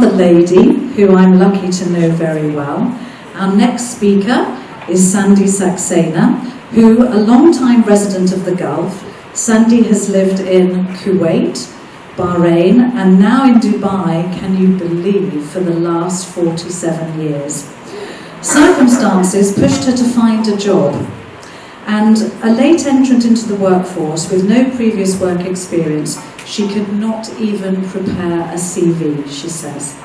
another lady who I'm lucky to know very well. Our next speaker is Sandi Saksena, who, a long-time resident of the Gulf, Sandi has lived in Kuwait, Bahrain, and now in Dubai, can you believe, for the last 47 years. Circumstances pushed her to find a job, and a late entrant into the workforce with no previous work experience, she could not even prepare a CV, she says.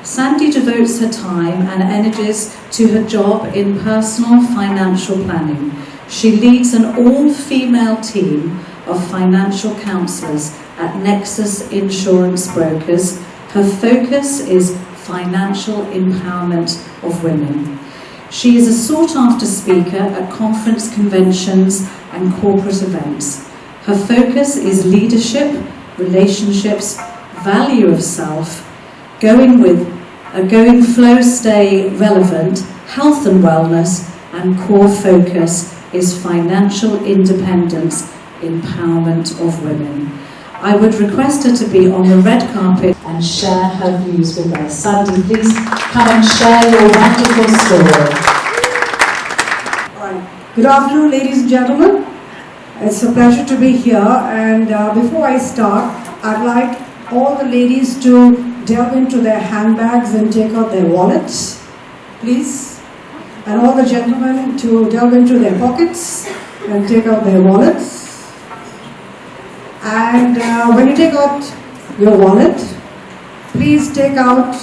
Sandi devotes her time and energies to her job in personal financial planning. She leads an all-female team of financial counsellors at Nexus Insurance Brokers. Her focus is financial empowerment of women. She is a sought-after speaker at conference conventions and corporate events. Her focus is leadership, relationships, value of self, going flow, stay relevant, health and wellness, and core focus is financial independence, empowerment of women. I would request her to be on the red carpet and share her views with us. Sandi, please come and share your wonderful story. All right. Good afternoon, ladies and gentlemen. It's a pleasure to be here. And before I start, I'd like all the ladies to delve into their handbags and take out their wallets, please. And all the gentlemen to delve into their pockets and take out their wallets. And when you take out your wallet, please take out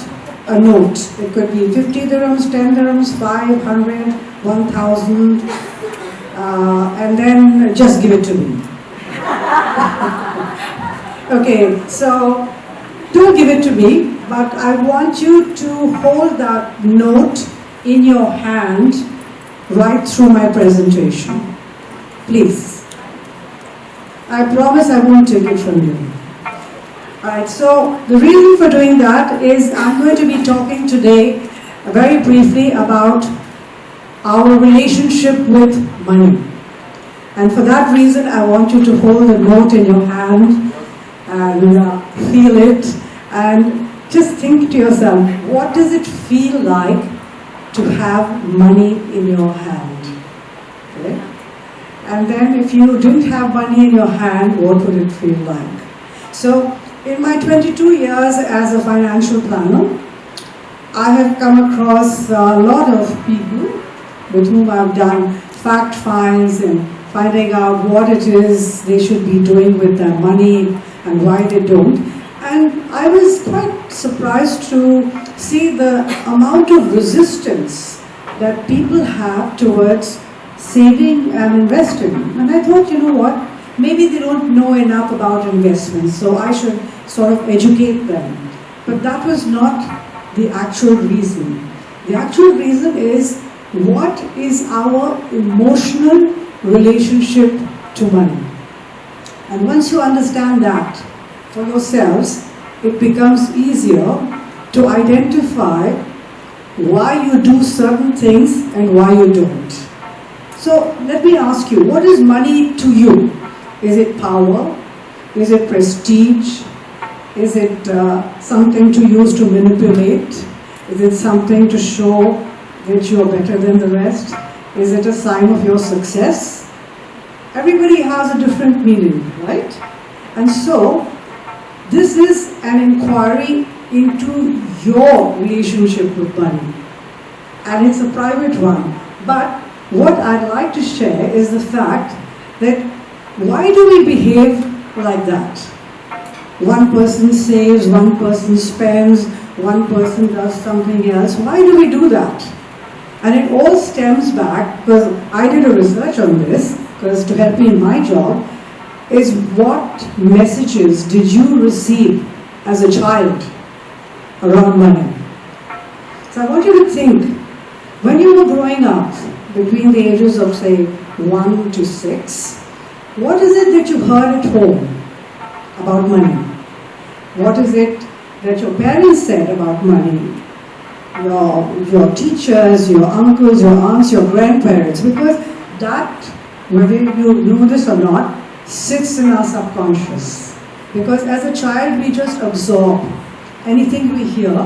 a note. It could be 50 dirhams, 10 dirhams, 500, 1,000, and then just give it to me. Okay, so don't give it to me, but I want you to hold that note in your hand right through my presentation. Please. I promise I won't take it from you. Alright, so the reason for doing that is I'm going to be talking today very briefly about our relationship with money. And for that reason, I want you to hold the note in your hand and feel it and just think to yourself, what does it feel like to have money in your hand? Okay? And then if you didn't have money in your hand, what would it feel like? So in my 22 years as a financial planner, I have come across a lot of people with whom I've done fact finds and finding out what it is they should be doing with their money and why they don't. And I was quite surprised to see the amount of resistance that people have towards saving and investing. And I thought, you know what, maybe they don't know enough about investments, so I should sort of educate them. But that was not the actual reason. The actual reason is, what is our emotional relationship to money? And once you understand that for yourselves, it becomes easier to identify why you do certain things and why you don't. So let me ask you, what is money to you? Is it power? Is it prestige? Is it something to use to manipulate? Is it something to show that you are better than the rest? Is it a sign of your success? Everybody has a different meaning, right? And so, this is an inquiry into your relationship with money. And it's a private one. But what I'd like to share is the fact that why do we behave like that? One person saves, one person spends, one person does something else. Why do we do that? And it all stems back, because I did a research on this, because to help me in my job, is what messages did you receive as a child around money? So I want you to think, when you were growing up, between the ages of say 1 to 6, what is it that you heard at home about money? What is it that your parents said about money? Your teachers, your uncles, your aunts, your grandparents, because that, whether you know this or not, sits in our subconscious. Because as a child we just absorb anything we hear,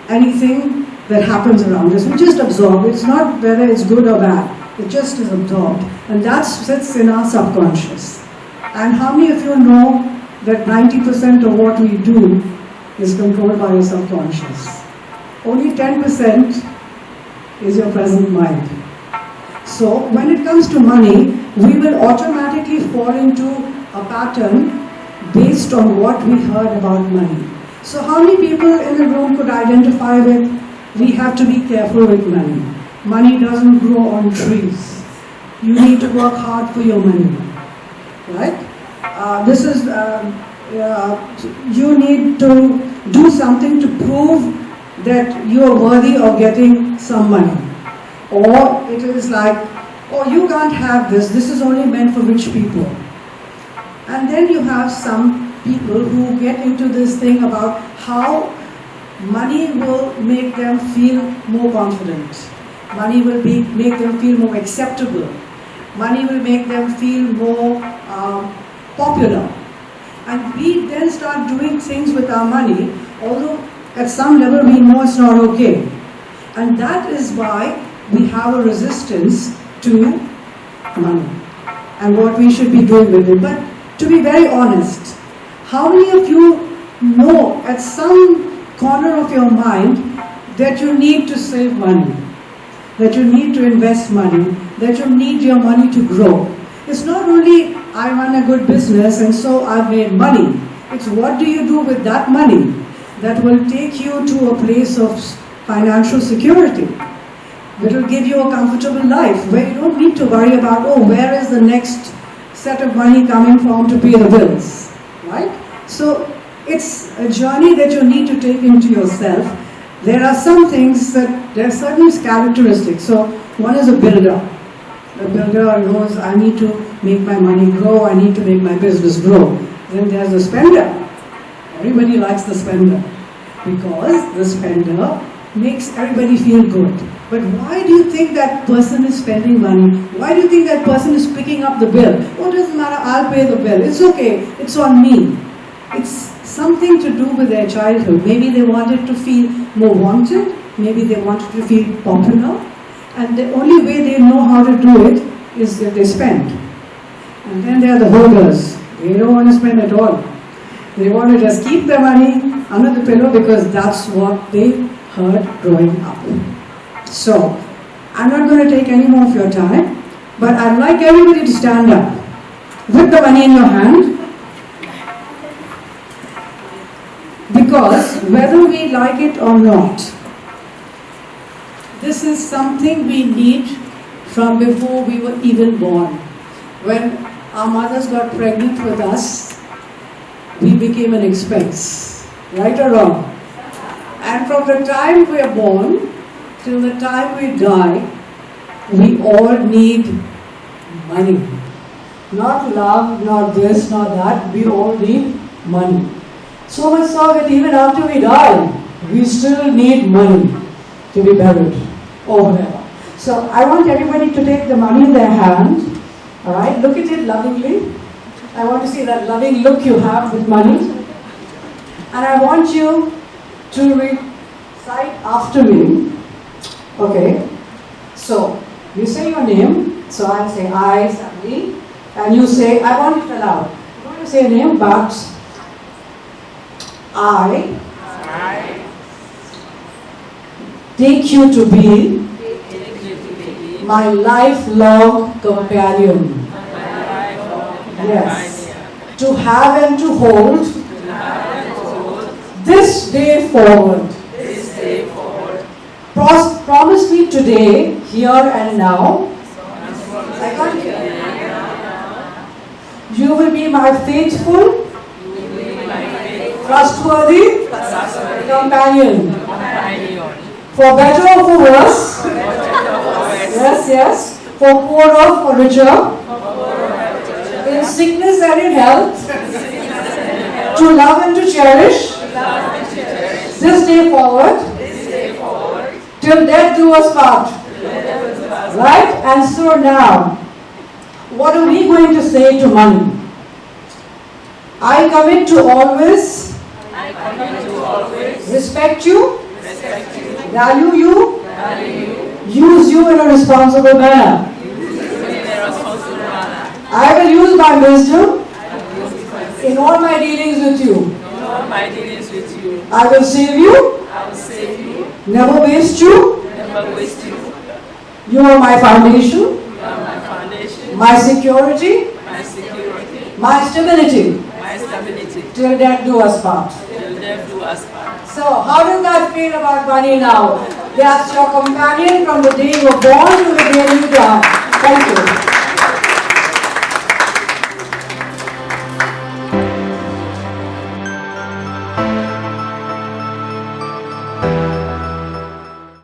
anything that happens around us. We just absorb. It's not whether it's good or bad. It just is absorbed. And that sits in our subconscious. And how many of you know that 90% of what we do is controlled by your subconscious? Only 10% is your present mind. So when it comes to money, we will automatically fall into a pattern based on what we heard about money. So how many people in the room could identify with, we have to be careful with money. Money doesn't grow on trees. You need to work hard for your money, right? You need to do something to prove that you are worthy of getting some money. Or it is like, oh, you can't have this, this is only meant for rich people. And then you have some people who get into this thing about how money will make them feel more confident. Money will make them feel more acceptable. Money will make them feel more popular. And we then start doing things with our money, although at some level we know it's not okay. And that is why we have a resistance to money and what we should be doing with it. But to be very honest, how many of you know at some corner of your mind that you need to save money, that you need to invest money, that you need your money to grow? It's not only I run a good business and so I've made money. It's what do you do with that money that will take you to a place of financial security. It will give you a comfortable life where you don't need to worry about, oh, where is the next set of money coming from to pay the bills, right? So it's a journey that you need to take into yourself. There are some things that, there are certain characteristics. So one is a builder. The builder knows I need to make my money grow, I need to make my business grow. Then there's the spender. Everybody likes the spender because the spender makes everybody feel good. But why do you think that person is spending money? Why do you think that person is picking up the bill? Oh, it doesn't matter, I'll pay the bill. It's okay, it's on me. It's something to do with their childhood. Maybe they wanted to feel more wanted. Maybe they wanted to feel popular. And the only way they know how to do it is if they spend. And then there are the holders. They don't want to spend at all. They want to just keep their money under the pillow because that's what they heard growing up. So, I'm not going to take any more of your time, but I'd like everybody to stand up with the money in your hand, because whether we like it or not, this is something we need from before we were even born. When our mothers got pregnant with us, we became an expense, right or wrong? And from the time we are born till the time we die, we all need money. Not love, not this, not that, we all need money. So much so that even after we die, we still need money to be buried or whatever. So I want everybody to take the money in their hand, alright, look at it lovingly. I want to see that loving look you have with money. And I want you to recite after me. Okay, so you say your name, so I'll say I, Sandi, and you say, I want it aloud. I'm going to say a name, but I take you to be my lifelong companion. Yes. To have and to hold this day forward. Promise me today, here and now, you will be my faithful, trustworthy companion. For better or for worse, yes, for poorer or for richer, in sickness and in health, to love and to cherish, this day forward, till death do us part. Right? And so now, what are we going to say to money? I commit to always respect you, respect you, value you, value you, use you in a responsible manner. use you in a responsible manner. I will use my wisdom I will use my in all my dealings with you. in all my dealings with you. I will save you, I will save you, never waste you. never waste you. You are my foundation, You are my foundation, my security, my security, my stability. my stability. Till death do us part. Till death do us part. So, how does that feel about money now? That's your companion from the day you were born to the day you die. Thank you.